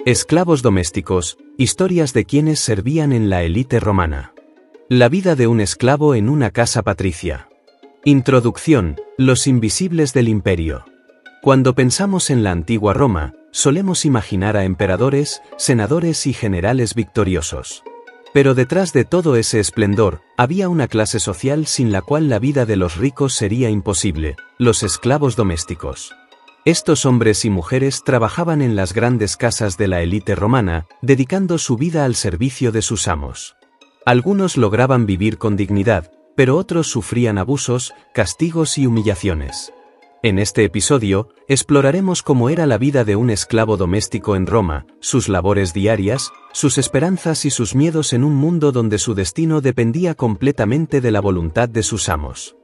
Esclavos domésticos, historias de quienes servían en la élite romana. La vida de un esclavo en una casa patricia. Introducción, los invisibles del imperio. Cuando pensamos en la antigua Roma, solemos imaginar a emperadores, senadores y generales victoriosos. Pero detrás de todo ese esplendor, había una clase social sin la cual la vida de los ricos sería imposible: los esclavos domésticos. Estos hombres y mujeres trabajaban en las grandes casas de la élite romana, dedicando su vida al servicio de sus amos. Algunos lograban vivir con dignidad, pero otros sufrían abusos, castigos y humillaciones. En este episodio, exploraremos cómo era la vida de un esclavo doméstico en Roma, sus labores diarias, sus esperanzas y sus miedos en un mundo donde su destino dependía completamente de la voluntad de sus amos.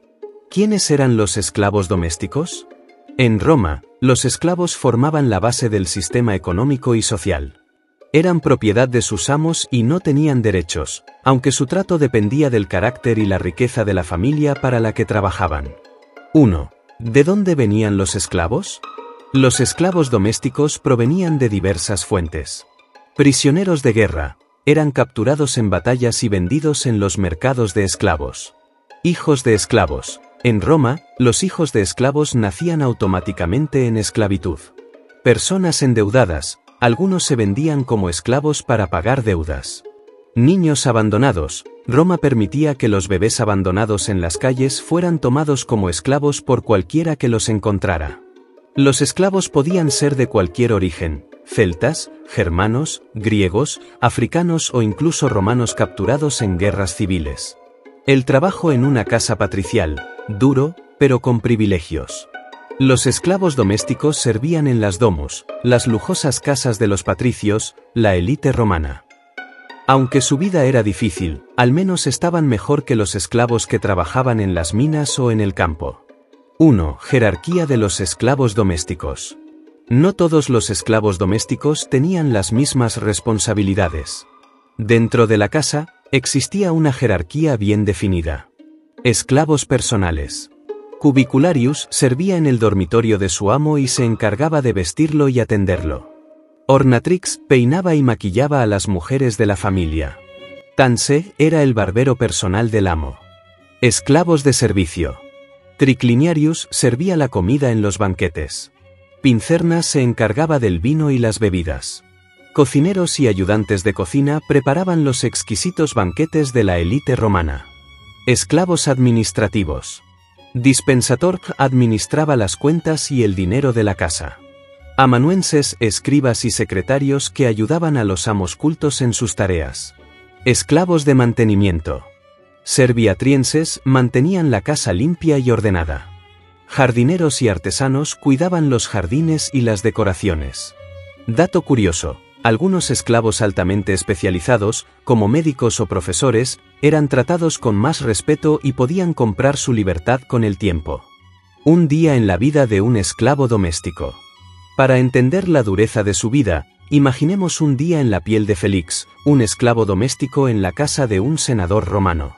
¿Quiénes eran los esclavos domésticos? En Roma, los esclavos formaban la base del sistema económico y social. Eran propiedad de sus amos y no tenían derechos, aunque su trato dependía del carácter y la riqueza de la familia para la que trabajaban. 1. ¿De dónde venían los esclavos? Los esclavos domésticos provenían de diversas fuentes. Prisioneros de guerra, eran capturados en batallas y vendidos en los mercados de esclavos. Hijos de esclavos. En Roma, los hijos de esclavos nacían automáticamente en esclavitud. Personas endeudadas, algunos se vendían como esclavos para pagar deudas. Niños abandonados, Roma permitía que los bebés abandonados en las calles fueran tomados como esclavos por cualquiera que los encontrara. Los esclavos podían ser de cualquier origen: celtas, germanos, griegos, africanos o incluso romanos capturados en guerras civiles. El trabajo en una casa patricial, duro, pero con privilegios. Los esclavos domésticos servían en las domus, las lujosas casas de los patricios, la élite romana. Aunque su vida era difícil, al menos estaban mejor que los esclavos que trabajaban en las minas o en el campo. 1. Jerarquía de los esclavos domésticos. No todos los esclavos domésticos tenían las mismas responsabilidades. Dentro de la casa, existía una jerarquía bien definida. Esclavos personales. Cubicularius servía en el dormitorio de su amo y se encargaba de vestirlo y atenderlo. Ornatrix peinaba y maquillaba a las mujeres de la familia. Tanse era el barbero personal del amo. Esclavos de servicio. Tricliniarius servía la comida en los banquetes. Pincerna se encargaba del vino y las bebidas. Cocineros y ayudantes de cocina preparaban los exquisitos banquetes de la élite romana. Esclavos administrativos. Dispensator administraba las cuentas y el dinero de la casa. Amanuenses, escribas y secretarios que ayudaban a los amos cultos en sus tareas. Esclavos de mantenimiento. Serviatrienses mantenían la casa limpia y ordenada. Jardineros y artesanos cuidaban los jardines y las decoraciones. Dato curioso: algunos esclavos altamente especializados, como médicos o profesores, eran tratados con más respeto y podían comprar su libertad con el tiempo. Un día en la vida de un esclavo doméstico. Para entender la dureza de su vida, imaginemos un día en la piel de Félix, un esclavo doméstico en la casa de un senador romano.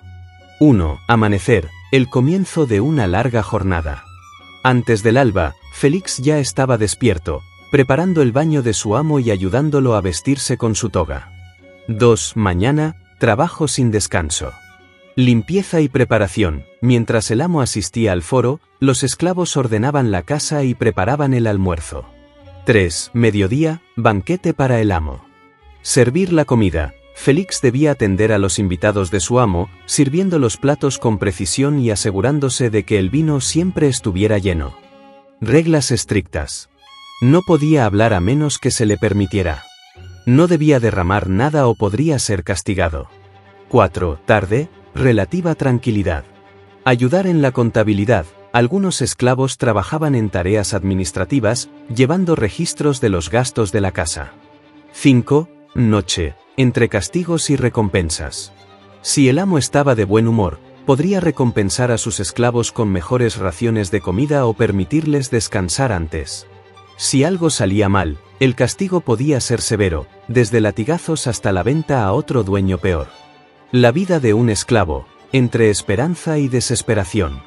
1. Amanecer, el comienzo de una larga jornada. Antes del alba, Félix ya estaba despierto, preparando el baño de su amo y ayudándolo a vestirse con su toga. 2. Mañana, trabajo sin descanso. Limpieza y preparación. Mientras el amo asistía al foro, los esclavos ordenaban la casa y preparaban el almuerzo. 3. Mediodía, banquete para el amo. Servir la comida. Félix debía atender a los invitados de su amo, sirviendo los platos con precisión y asegurándose de que el vino siempre estuviera lleno. Reglas estrictas. No podía hablar a menos que se le permitiera. No debía derramar nada o podría ser castigado. 4. Tarde, relativa tranquilidad. Ayudar en la contabilidad. Algunos esclavos trabajaban en tareas administrativas, llevando registros de los gastos de la casa. 5. Noche, entre castigos y recompensas. Si el amo estaba de buen humor, podría recompensar a sus esclavos con mejores raciones de comida o permitirles descansar antes. Si algo salía mal, el castigo podía ser severo, desde latigazos hasta la venta a otro dueño peor. La vida de un esclavo, entre esperanza y desesperación.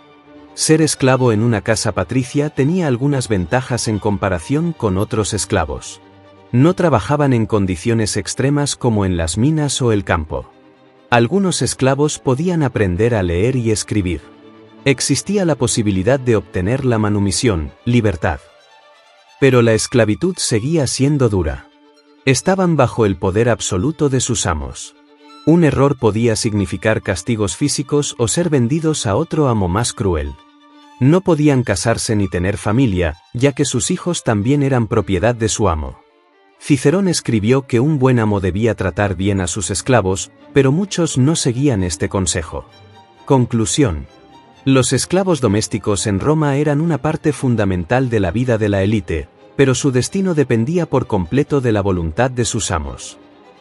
Ser esclavo en una casa patricia tenía algunas ventajas en comparación con otros esclavos. No trabajaban en condiciones extremas como en las minas o el campo. Algunos esclavos podían aprender a leer y escribir. Existía la posibilidad de obtener la manumisión, libertad. Pero la esclavitud seguía siendo dura. Estaban bajo el poder absoluto de sus amos. Un error podía significar castigos físicos o ser vendidos a otro amo más cruel. No podían casarse ni tener familia, ya que sus hijos también eran propiedad de su amo. Cicerón escribió que un buen amo debía tratar bien a sus esclavos, pero muchos no seguían este consejo. Conclusión. Los esclavos domésticos en Roma eran una parte fundamental de la vida de la élite, pero su destino dependía por completo de la voluntad de sus amos.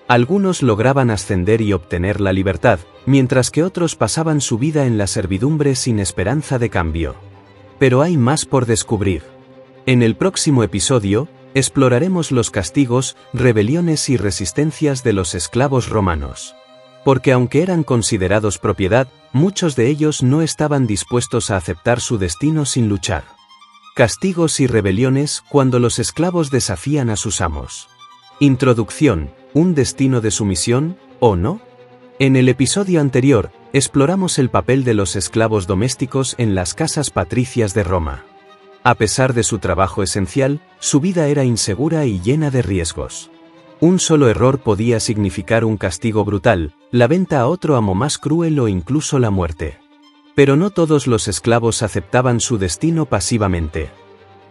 Algunos lograban ascender y obtener la libertad, mientras que otros pasaban su vida en la servidumbre sin esperanza de cambio. Pero hay más por descubrir. En el próximo episodio, exploraremos los castigos, rebeliones y resistencias de los esclavos romanos. Porque aunque eran considerados propiedad, muchos de ellos no estaban dispuestos a aceptar su destino sin luchar. Castigos y rebeliones cuando los esclavos desafían a sus amos. Introducción: ¿un destino de sumisión, o no? En el episodio anterior, exploramos el papel de los esclavos domésticos en las casas patricias de Roma. A pesar de su trabajo esencial, su vida era insegura y llena de riesgos. Un solo error podía significar un castigo brutal, la venta a otro amo más cruel o incluso la muerte. Pero no todos los esclavos aceptaban su destino pasivamente.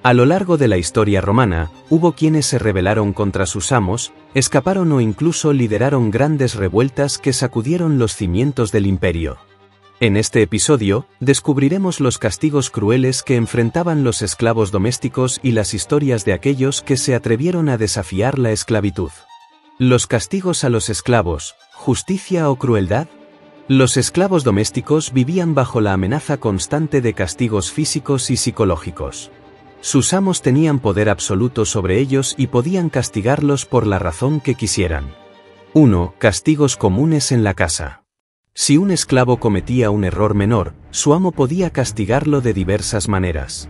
A lo largo de la historia romana, hubo quienes se rebelaron contra sus amos, escaparon o incluso lideraron grandes revueltas que sacudieron los cimientos del imperio. En este episodio, descubriremos los castigos crueles que enfrentaban los esclavos domésticos y las historias de aquellos que se atrevieron a desafiar la esclavitud. Los castigos a los esclavos, ¿justicia o crueldad? Los esclavos domésticos vivían bajo la amenaza constante de castigos físicos y psicológicos. Sus amos tenían poder absoluto sobre ellos y podían castigarlos por la razón que quisieran. 1. Castigos comunes en la casa. Si un esclavo cometía un error menor, su amo podía castigarlo de diversas maneras.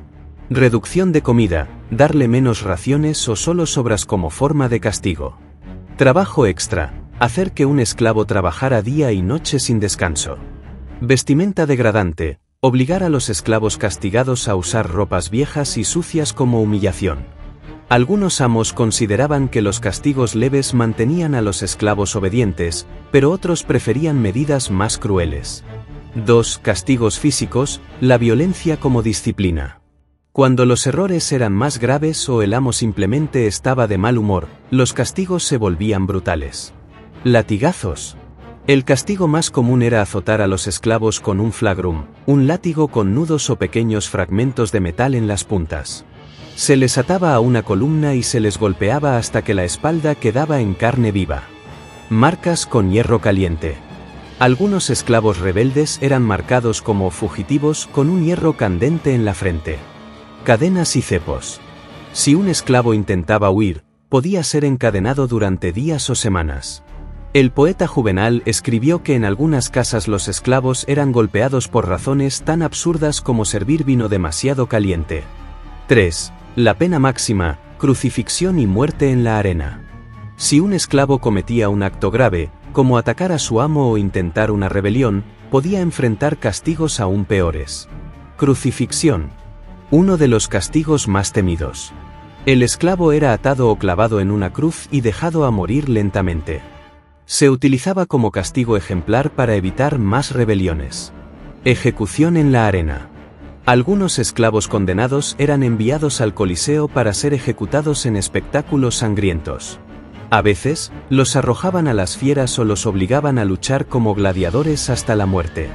Reducción de comida, darle menos raciones o solo sobras como forma de castigo. Trabajo extra, hacer que un esclavo trabajara día y noche sin descanso. Vestimenta degradante, obligar a los esclavos castigados a usar ropas viejas y sucias como humillación. Algunos amos consideraban que los castigos leves mantenían a los esclavos obedientes, pero otros preferían medidas más crueles. 2. Castigos físicos, la violencia como disciplina. Cuando los errores eran más graves o el amo simplemente estaba de mal humor, los castigos se volvían brutales. Latigazos. El castigo más común era azotar a los esclavos con un flagrum, un látigo con nudos o pequeños fragmentos de metal en las puntas. Se les ataba a una columna y se les golpeaba hasta que la espalda quedaba en carne viva. Marcas con hierro caliente. Algunos esclavos rebeldes eran marcados como fugitivos con un hierro candente en la frente. Cadenas y cepos. Si un esclavo intentaba huir, podía ser encadenado durante días o semanas. El poeta Juvenal escribió que en algunas casas los esclavos eran golpeados por razones tan absurdas como servir vino demasiado caliente. 3. La pena máxima, crucifixión y muerte en la arena. Si un esclavo cometía un acto grave, como atacar a su amo o intentar una rebelión, podía enfrentar castigos aún peores. Crucifixión. Uno de los castigos más temidos. El esclavo era atado o clavado en una cruz y dejado a morir lentamente. Se utilizaba como castigo ejemplar para evitar más rebeliones. Ejecución en la arena. Algunos esclavos condenados eran enviados al Coliseo para ser ejecutados en espectáculos sangrientos. A veces, los arrojaban a las fieras o los obligaban a luchar como gladiadores hasta la muerte.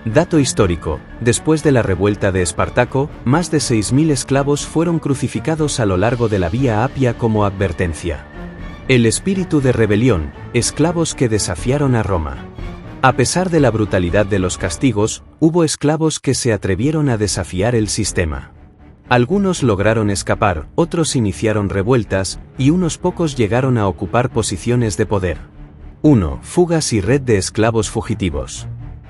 Dato histórico: después de la revuelta de Espartaco, más de 6.000 esclavos fueron crucificados a lo largo de la Vía Apia como advertencia. El espíritu de rebelión, esclavos que desafiaron a Roma. A pesar de la brutalidad de los castigos, hubo esclavos que se atrevieron a desafiar el sistema. Algunos lograron escapar, otros iniciaron revueltas, y unos pocos llegaron a ocupar posiciones de poder. 1. Fugas y red de esclavos fugitivos.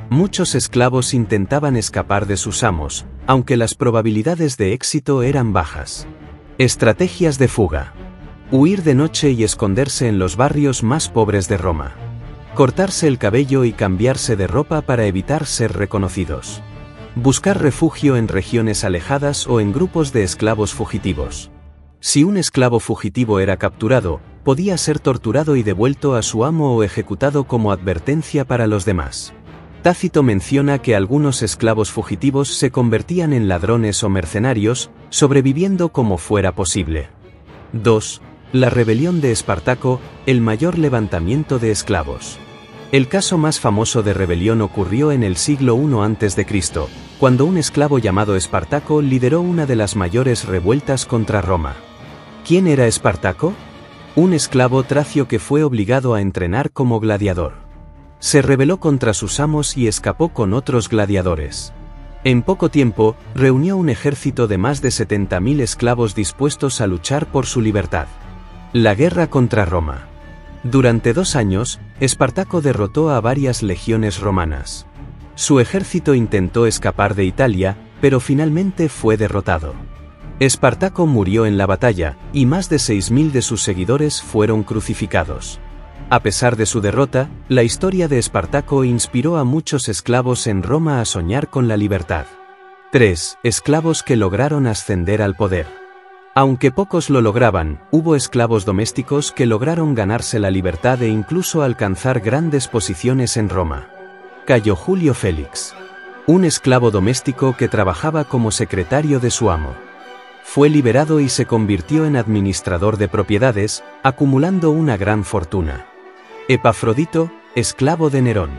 Muchos esclavos intentaban escapar de sus amos, aunque las probabilidades de éxito eran bajas. Estrategias de fuga. Huir de noche y esconderse en los barrios más pobres de Roma. Cortarse el cabello y cambiarse de ropa para evitar ser reconocidos. Buscar refugio en regiones alejadas o en grupos de esclavos fugitivos. Si un esclavo fugitivo era capturado, podía ser torturado y devuelto a su amo o ejecutado como advertencia para los demás. Tácito menciona que algunos esclavos fugitivos se convertían en ladrones o mercenarios, sobreviviendo como fuera posible. 2. La rebelión de Espartaco, el mayor levantamiento de esclavos. El caso más famoso de rebelión ocurrió en el siglo I a.C., cuando un esclavo llamado Espartaco lideró una de las mayores revueltas contra Roma. ¿Quién era Espartaco? Un esclavo tracio que fue obligado a entrenar como gladiador. Se rebeló contra sus amos y escapó con otros gladiadores. En poco tiempo, reunió un ejército de más de 70.000 esclavos dispuestos a luchar por su libertad. La guerra contra Roma. Durante 2 años, Espartaco derrotó a varias legiones romanas. Su ejército intentó escapar de Italia, pero finalmente fue derrotado. Espartaco murió en la batalla, y más de 6.000 de sus seguidores fueron crucificados. A pesar de su derrota, la historia de Espartaco inspiró a muchos esclavos en Roma a soñar con la libertad. 3. Esclavos que lograron ascender al poder. Aunque pocos lo lograban, hubo esclavos domésticos que lograron ganarse la libertad e incluso alcanzar grandes posiciones en Roma. Cayo Julio Félix. Un esclavo doméstico que trabajaba como secretario de su amo. Fue liberado y se convirtió en administrador de propiedades, acumulando una gran fortuna. Epafrodito, esclavo de Nerón.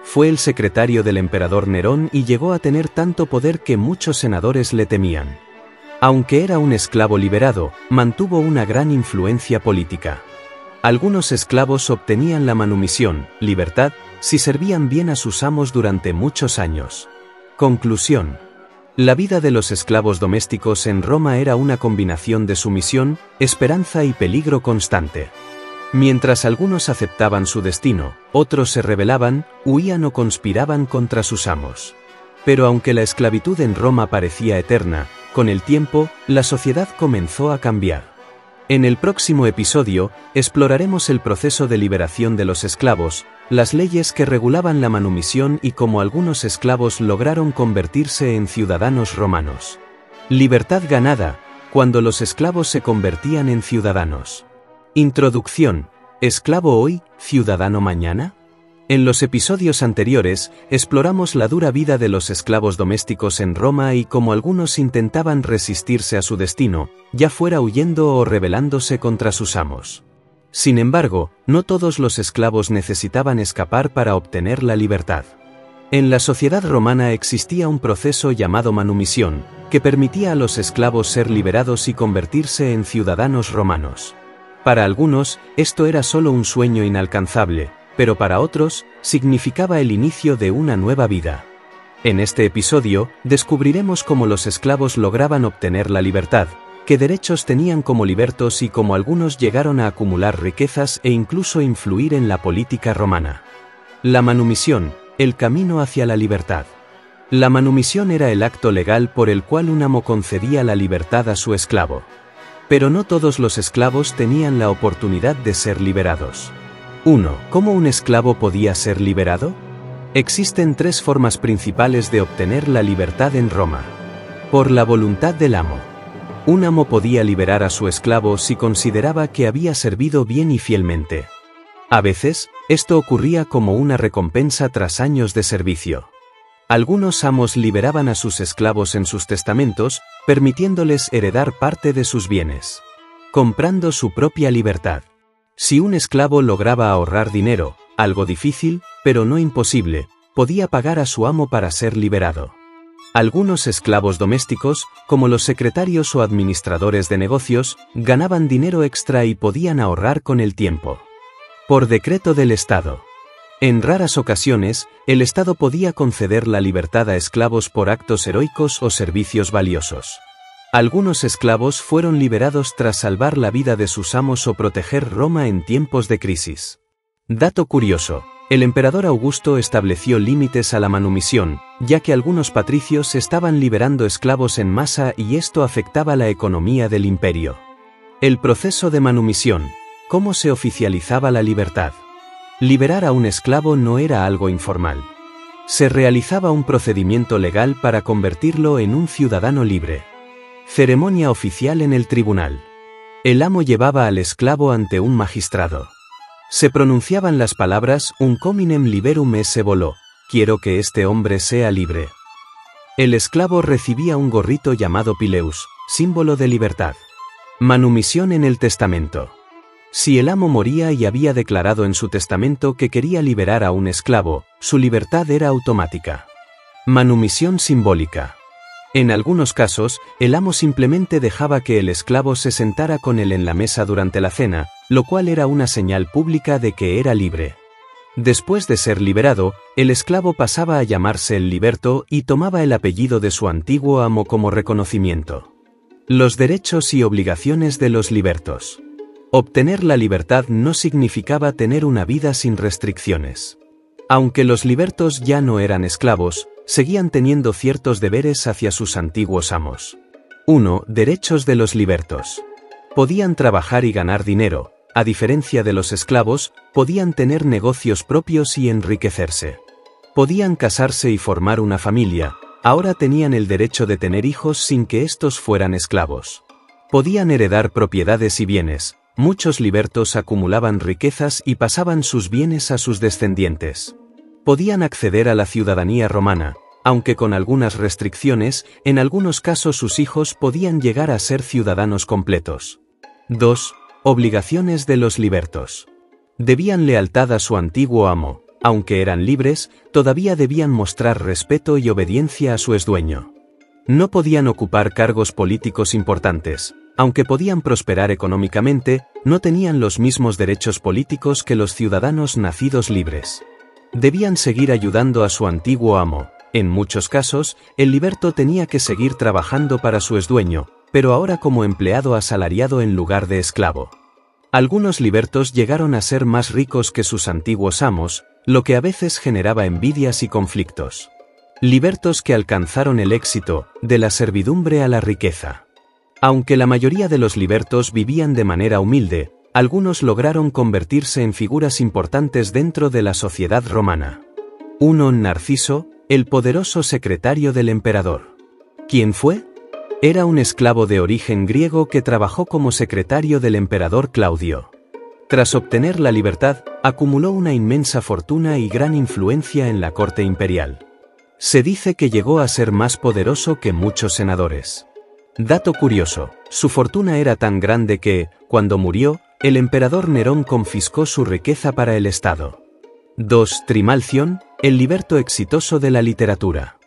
Fue el secretario del emperador Nerón y llegó a tener tanto poder que muchos senadores le temían. Aunque era un esclavo liberado, mantuvo una gran influencia política. Algunos esclavos obtenían la manumisión, libertad, si servían bien a sus amos durante muchos años. Conclusión. La vida de los esclavos domésticos en Roma era una combinación de sumisión, esperanza y peligro constante. Mientras algunos aceptaban su destino, otros se rebelaban, huían o conspiraban contra sus amos. Pero aunque la esclavitud en Roma parecía eterna, con el tiempo, la sociedad comenzó a cambiar. En el próximo episodio, exploraremos el proceso de liberación de los esclavos, las leyes que regulaban la manumisión y cómo algunos esclavos lograron convertirse en ciudadanos romanos. Libertad ganada, cuando los esclavos se convertían en ciudadanos. Introducción. ¿Esclavo hoy, ciudadano mañana? En los episodios anteriores, exploramos la dura vida de los esclavos domésticos en Roma y cómo algunos intentaban resistirse a su destino, ya fuera huyendo o rebelándose contra sus amos. Sin embargo, no todos los esclavos necesitaban escapar para obtener la libertad. En la sociedad romana existía un proceso llamado manumisión, que permitía a los esclavos ser liberados y convertirse en ciudadanos romanos. Para algunos, esto era solo un sueño inalcanzable, pero para otros, significaba el inicio de una nueva vida. En este episodio, descubriremos cómo los esclavos lograban obtener la libertad, qué derechos tenían como libertos y cómo algunos llegaron a acumular riquezas e incluso influir en la política romana. La manumisión, el camino hacia la libertad. La manumisión era el acto legal por el cual un amo concedía la libertad a su esclavo. Pero no todos los esclavos tenían la oportunidad de ser liberados. 1. ¿Cómo un esclavo podía ser liberado? Existen 3 formas principales de obtener la libertad en Roma. Por la voluntad del amo. Un amo podía liberar a su esclavo si consideraba que había servido bien y fielmente. A veces, esto ocurría como una recompensa tras años de servicio. Algunos amos liberaban a sus esclavos en sus testamentos, permitiéndoles heredar parte de sus bienes. Comprando su propia libertad. Si un esclavo lograba ahorrar dinero, algo difícil, pero no imposible, podía pagar a su amo para ser liberado. Algunos esclavos domésticos, como los secretarios o administradores de negocios, ganaban dinero extra y podían ahorrar con el tiempo. Por decreto del Estado. En raras ocasiones, el Estado podía conceder la libertad a esclavos por actos heroicos o servicios valiosos. Algunos esclavos fueron liberados tras salvar la vida de sus amos o proteger Roma en tiempos de crisis. Dato curioso, el emperador Augusto estableció límites a la manumisión, ya que algunos patricios estaban liberando esclavos en masa y esto afectaba la economía del imperio. El proceso de manumisión. ¿Cómo se oficializaba la libertad? Liberar a un esclavo no era algo informal. Se realizaba un procedimiento legal para convertirlo en un ciudadano libre. Ceremonia oficial en el tribunal. El amo llevaba al esclavo ante un magistrado. Se pronunciaban las palabras «Un hominem liberum esse volo», quiero que este hombre sea libre. El esclavo recibía un gorrito llamado pileus, símbolo de libertad. Manumisión en el testamento. Si el amo moría y había declarado en su testamento que quería liberar a un esclavo, su libertad era automática. Manumisión simbólica. En algunos casos, el amo simplemente dejaba que el esclavo se sentara con él en la mesa durante la cena, lo cual era una señal pública de que era libre. Después de ser liberado, el esclavo pasaba a llamarse el liberto y tomaba el apellido de su antiguo amo como reconocimiento. Los derechos y obligaciones de los libertos. Obtener la libertad no significaba tener una vida sin restricciones. Aunque los libertos ya no eran esclavos, seguían teniendo ciertos deberes hacia sus antiguos amos. 1. Derechos de los libertos. Podían trabajar y ganar dinero. A diferencia de los esclavos, podían tener negocios propios y enriquecerse. Podían casarse y formar una familia. Ahora tenían el derecho de tener hijos sin que estos fueran esclavos. Podían heredar propiedades y bienes. Muchos libertos acumulaban riquezas y pasaban sus bienes a sus descendientes. Podían acceder a la ciudadanía romana, aunque con algunas restricciones, en algunos casos sus hijos podían llegar a ser ciudadanos completos. 2. Obligaciones de los libertos. Debían lealtad a su antiguo amo. Aunque eran libres, todavía debían mostrar respeto y obediencia a su dueño. No podían ocupar cargos políticos importantes. Aunque podían prosperar económicamente, no tenían los mismos derechos políticos que los ciudadanos nacidos libres. Debían seguir ayudando a su antiguo amo. En muchos casos, el liberto tenía que seguir trabajando para su dueño, pero ahora como empleado asalariado en lugar de esclavo. Algunos libertos llegaron a ser más ricos que sus antiguos amos, lo que a veces generaba envidias y conflictos. Libertos que alcanzaron el éxito, de la servidumbre a la riqueza. Aunque la mayoría de los libertos vivían de manera humilde, algunos lograron convertirse en figuras importantes dentro de la sociedad romana. 1. Narciso, el poderoso secretario del emperador. ¿Quién fue? Era un esclavo de origen griego que trabajó como secretario del emperador Claudio. Tras obtener la libertad, acumuló una inmensa fortuna y gran influencia en la corte imperial. Se dice que llegó a ser más poderoso que muchos senadores. Dato curioso, su fortuna era tan grande que, cuando murió, el emperador Nerón confiscó su riqueza para el Estado. 2. Trimalción, el liberto exitoso de la literatura.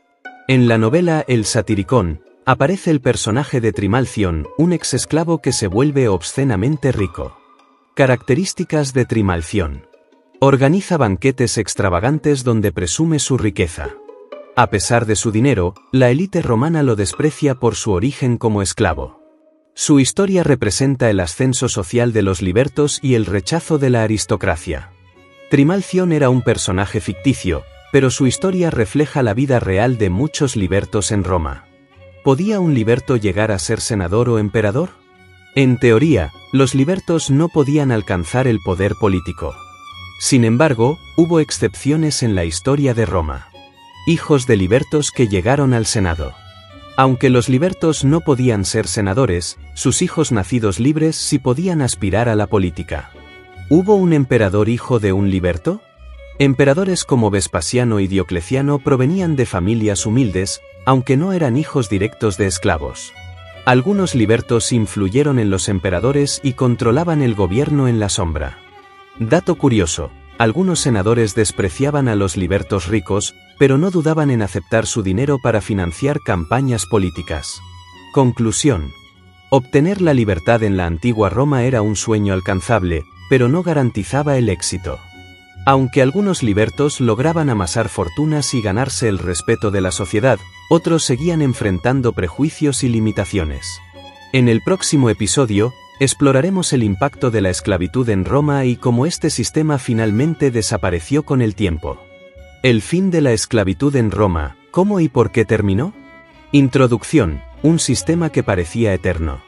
En la novela El Satiricón, aparece el personaje de Trimalción, un exesclavo que se vuelve obscenamente rico. Características de Trimalción. Organiza banquetes extravagantes donde presume su riqueza. A pesar de su dinero, la élite romana lo desprecia por su origen como esclavo. Su historia representa el ascenso social de los libertos y el rechazo de la aristocracia. Trimalción era un personaje ficticio, pero su historia refleja la vida real de muchos libertos en Roma. ¿Podía un liberto llegar a ser senador o emperador? En teoría, los libertos no podían alcanzar el poder político. Sin embargo, hubo excepciones en la historia de Roma. Hijos de libertos que llegaron al Senado. Aunque los libertos no podían ser senadores, sus hijos nacidos libres sí podían aspirar a la política. ¿Hubo un emperador hijo de un liberto? Emperadores como Vespasiano y Diocleciano provenían de familias humildes, aunque no eran hijos directos de esclavos. Algunos libertos influyeron en los emperadores y controlaban el gobierno en la sombra. Dato curioso, algunos senadores despreciaban a los libertos ricos, pero no dudaban en aceptar su dinero para financiar campañas políticas. Conclusión. Obtener la libertad en la antigua Roma era un sueño alcanzable, pero no garantizaba el éxito. Aunque algunos libertos lograban amasar fortunas y ganarse el respeto de la sociedad, otros seguían enfrentando prejuicios y limitaciones. En el próximo episodio, exploraremos el impacto de la esclavitud en Roma y cómo este sistema finalmente desapareció con el tiempo. El fin de la esclavitud en Roma, ¿cómo y por qué terminó? Introducción, un sistema que parecía eterno.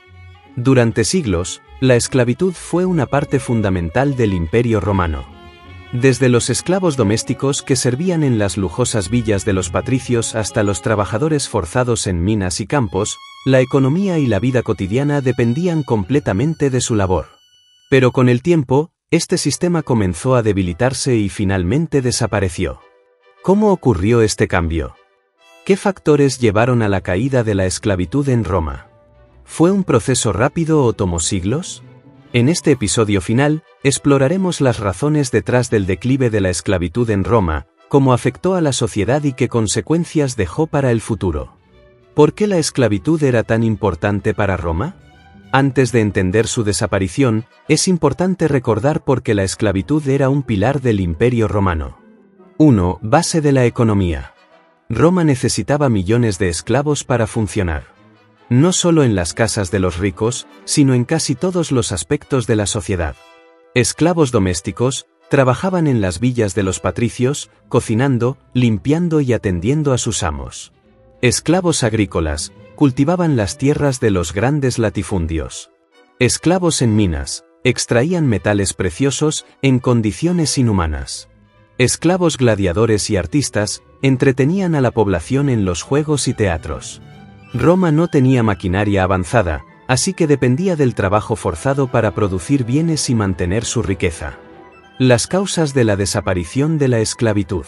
Durante siglos, la esclavitud fue una parte fundamental del Imperio Romano. Desde los esclavos domésticos que servían en las lujosas villas de los patricios hasta los trabajadores forzados en minas y campos, la economía y la vida cotidiana dependían completamente de su labor. Pero con el tiempo, este sistema comenzó a debilitarse y finalmente desapareció. ¿Cómo ocurrió este cambio? ¿Qué factores llevaron a la caída de la esclavitud en Roma? ¿Fue un proceso rápido o tomó siglos? En este episodio final, exploraremos las razones detrás del declive de la esclavitud en Roma, cómo afectó a la sociedad y qué consecuencias dejó para el futuro. ¿Por qué la esclavitud era tan importante para Roma? Antes de entender su desaparición, es importante recordar por qué la esclavitud era un pilar del Imperio Romano. 1. Base de la economía. Roma necesitaba millones de esclavos para funcionar. No solo en las casas de los ricos, sino en casi todos los aspectos de la sociedad. Esclavos domésticos, trabajaban en las villas de los patricios, cocinando, limpiando y atendiendo a sus amos. Esclavos agrícolas, cultivaban las tierras de los grandes latifundios. Esclavos en minas, extraían metales preciosos en condiciones inhumanas. Esclavos gladiadores y artistas, entretenían a la población en los juegos y teatros. Roma no tenía maquinaria avanzada, así que dependía del trabajo forzado para producir bienes y mantener su riqueza. Las causas de la desaparición de la esclavitud.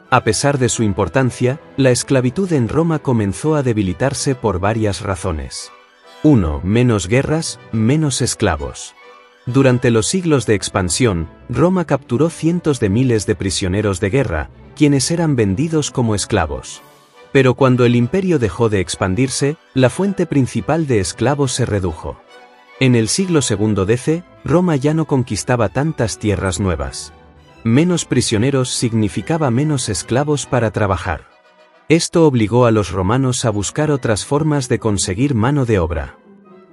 A pesar de su importancia, la esclavitud en Roma comenzó a debilitarse por varias razones. 1. Menos guerras, menos esclavos. Durante los siglos de expansión, Roma capturó cientos de miles de prisioneros de guerra, quienes eran vendidos como esclavos. Pero cuando el imperio dejó de expandirse, la fuente principal de esclavos se redujo. En el siglo II DC, Roma ya no conquistaba tantas tierras nuevas. Menos prisioneros significaba menos esclavos para trabajar. Esto obligó a los romanos a buscar otras formas de conseguir mano de obra.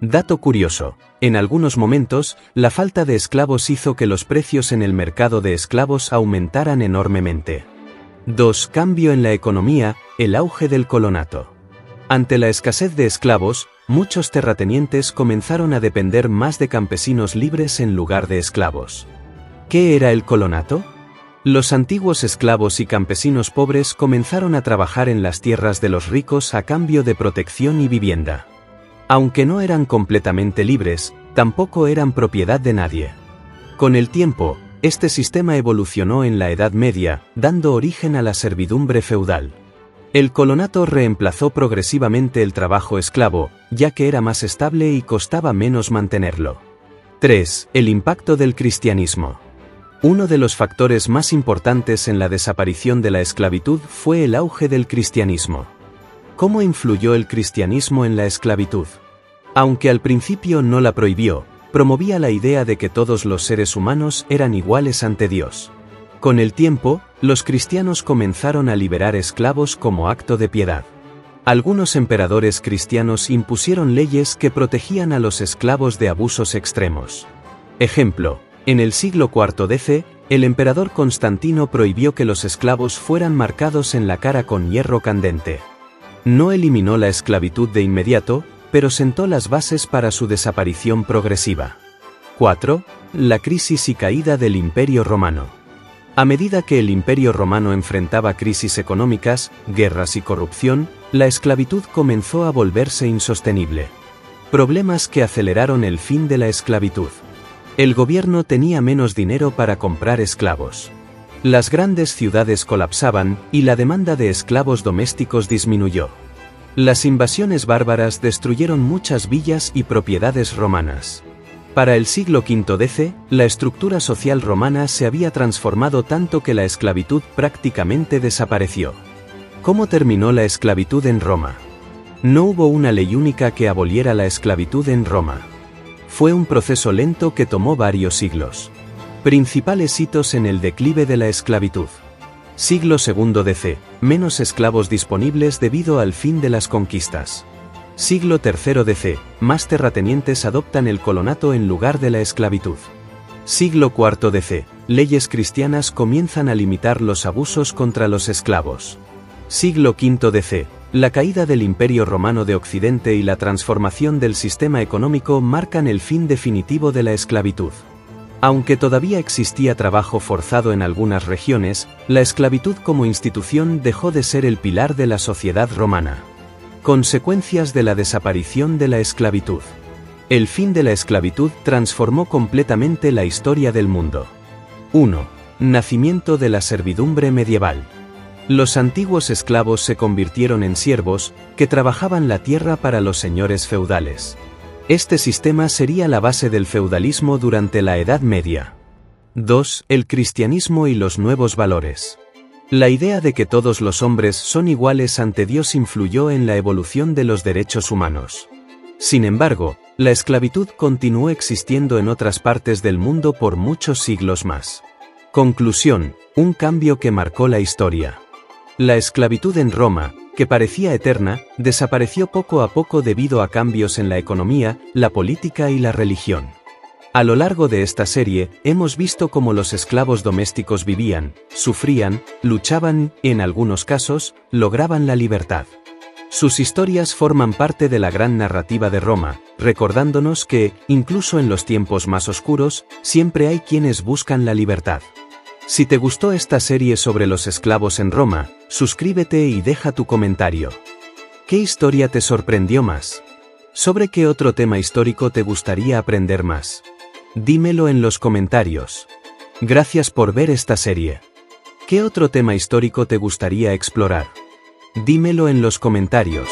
Dato curioso, en algunos momentos, la falta de esclavos hizo que los precios en el mercado de esclavos aumentaran enormemente. 2. Cambio en la economía, el auge del colonato. Ante la escasez de esclavos, muchos terratenientes comenzaron a depender más de campesinos libres en lugar de esclavos. ¿Qué era el colonato? Los antiguos esclavos y campesinos pobres comenzaron a trabajar en las tierras de los ricos a cambio de protección y vivienda. Aunque no eran completamente libres, tampoco eran propiedad de nadie. Con el tiempo, este sistema evolucionó en la Edad Media, dando origen a la servidumbre feudal. El colonato reemplazó progresivamente el trabajo esclavo, ya que era más estable y costaba menos mantenerlo. 3. El impacto del cristianismo. Uno de los factores más importantes en la desaparición de la esclavitud fue el auge del cristianismo. ¿Cómo influyó el cristianismo en la esclavitud? Aunque al principio no la prohibió, promovía la idea de que todos los seres humanos eran iguales ante Dios. Con el tiempo, los cristianos comenzaron a liberar esclavos como acto de piedad. Algunos emperadores cristianos impusieron leyes que protegían a los esclavos de abusos extremos. Ejemplo, en el siglo IV DC, el emperador Constantino prohibió que los esclavos fueran marcados en la cara con hierro candente. No eliminó la esclavitud de inmediato, pero sentó las bases para su desaparición progresiva. 4. La crisis y caída del Imperio Romano. A medida que el Imperio Romano enfrentaba crisis económicas, guerras y corrupción, la esclavitud comenzó a volverse insostenible. Problemas que aceleraron el fin de la esclavitud. El gobierno tenía menos dinero para comprar esclavos. Las grandes ciudades colapsaban y la demanda de esclavos domésticos disminuyó. Las invasiones bárbaras destruyeron muchas villas y propiedades romanas. Para el siglo V DC, la estructura social romana se había transformado tanto que la esclavitud prácticamente desapareció. ¿Cómo terminó la esclavitud en Roma? No hubo una ley única que aboliera la esclavitud en Roma. Fue un proceso lento que tomó varios siglos. Principales hitos en el declive de la esclavitud. Siglo II DC, menos esclavos disponibles debido al fin de las conquistas. Siglo III DC, más terratenientes adoptan el colonato en lugar de la esclavitud. Siglo IV DC, leyes cristianas comienzan a limitar los abusos contra los esclavos. Siglo V DC, La caída del Imperio Romano de Occidente y la transformación del sistema económico marcan el fin definitivo de la esclavitud. Aunque todavía existía trabajo forzado en algunas regiones, la esclavitud como institución dejó de ser el pilar de la sociedad romana. Consecuencias de la desaparición de la esclavitud. El fin de la esclavitud transformó completamente la historia del mundo. 1. Nacimiento de la servidumbre medieval. Los antiguos esclavos se convirtieron en siervos, que trabajaban la tierra para los señores feudales. Este sistema sería la base del feudalismo durante la Edad Media. 2. El cristianismo y los nuevos valores. La idea de que todos los hombres son iguales ante Dios influyó en la evolución de los derechos humanos. Sin embargo, la esclavitud continuó existiendo en otras partes del mundo por muchos siglos más. Conclusión: un cambio que marcó la historia. La esclavitud en Roma, que parecía eterna, desapareció poco a poco debido a cambios en la economía, la política y la religión. A lo largo de esta serie, hemos visto cómo los esclavos domésticos vivían, sufrían, luchaban y, en algunos casos, lograban la libertad. Sus historias forman parte de la gran narrativa de Roma, recordándonos que, incluso en los tiempos más oscuros, siempre hay quienes buscan la libertad. Si te gustó esta serie sobre los esclavos en Roma, suscríbete y deja tu comentario. ¿Qué historia te sorprendió más? ¿Sobre qué otro tema histórico te gustaría aprender más? Dímelo en los comentarios. Gracias por ver esta serie. ¿Qué otro tema histórico te gustaría explorar? Dímelo en los comentarios.